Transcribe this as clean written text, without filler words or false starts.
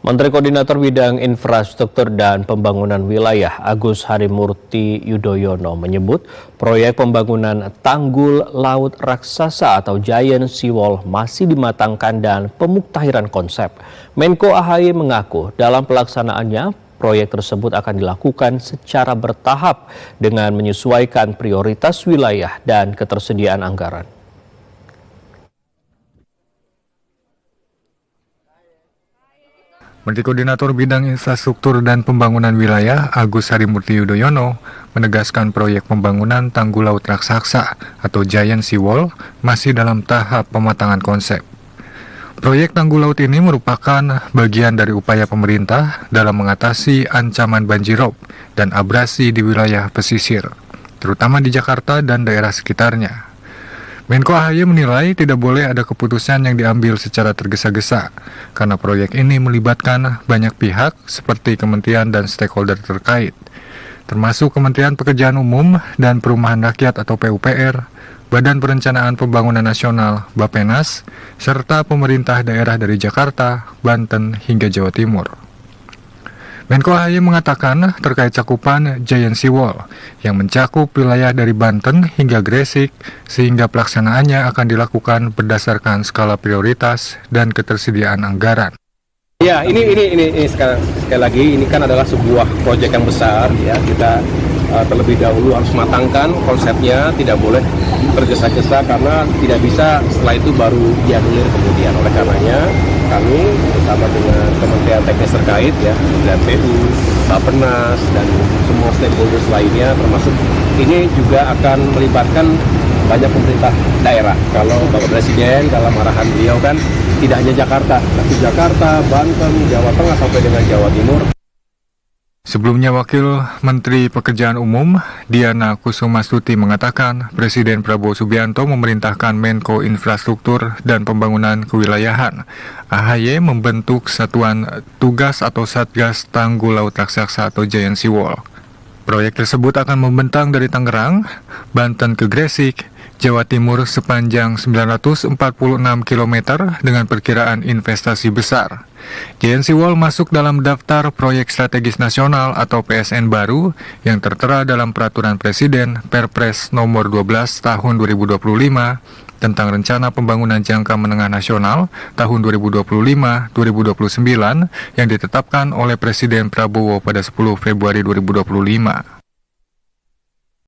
Menteri Koordinator Bidang Infrastruktur dan Pembangunan Wilayah Agus Harimurti Yudhoyono menyebut proyek pembangunan Tanggul Laut Raksasa atau Giant Seawall masih dimatangkan dan pemuktahiran konsep. Menko AHY mengaku dalam pelaksanaannya proyek tersebut akan dilakukan secara bertahap dengan menyesuaikan prioritas wilayah dan ketersediaan anggaran. Menteri Koordinator Bidang Infrastruktur dan Pembangunan Wilayah Agus Harimurti Yudhoyono menegaskan proyek pembangunan Tanggul Laut Raksasa atau Giant Seawall masih dalam tahap pematangan konsep. Proyek Tanggul Laut ini merupakan bagian dari upaya pemerintah dalam mengatasi ancaman banjirop dan abrasi di wilayah pesisir, terutama di Jakarta dan daerah sekitarnya. Menko AHY menilai tidak boleh ada keputusan yang diambil secara tergesa-gesa, karena proyek ini melibatkan banyak pihak seperti kementerian dan stakeholder terkait, termasuk Kementerian Pekerjaan Umum dan Perumahan Rakyat atau PUPR, Badan Perencanaan Pembangunan Nasional (Bappenas), serta pemerintah daerah dari Jakarta, Banten, hingga Jawa Timur. Menko AHY mengatakan terkait cakupan Giant Seawall yang mencakup wilayah dari Banten hingga Gresik, sehingga pelaksanaannya akan dilakukan berdasarkan skala prioritas dan ketersediaan anggaran. Ya, ini sekali lagi ini kan adalah sebuah proyek yang besar ya. Kita terlebih dahulu harus matangkan konsepnya, tidak boleh tergesa-gesa karena tidak bisa setelah itu baru dianulir kemudian. Oleh karenanya kami bersama dengan kementerian teknis terkait ya, dan PU, Bappenas dan semua stakeholders lainnya, termasuk ini juga akan melibatkan banyak pemerintah daerah. Kalau Bapak Presiden dalam arahan beliau kan tidak hanya Jakarta, tapi Jakarta, Banten, Jawa Tengah sampai dengan Jawa Timur. Sebelumnya, Wakil Menteri Pekerjaan Umum Diana Kusumastuti mengatakan Presiden Prabowo Subianto memerintahkan Menko Infrastruktur dan Pembangunan Kewilayahan AHY membentuk Satuan Tugas atau Satgas Tanggul Laut Raksasa atau Giant Seawall. Proyek tersebut akan membentang dari Tangerang, Banten ke Gresik, Jawa Timur sepanjang 946 km dengan perkiraan investasi besar. Giant Seawall masuk dalam daftar proyek strategis nasional atau PSN baru yang tertera dalam Peraturan Presiden Perpres nomor 12 tahun 2025 tentang Rencana Pembangunan Jangka Menengah Nasional tahun 2025-2029 yang ditetapkan oleh Presiden Prabowo pada 10 Februari 2025.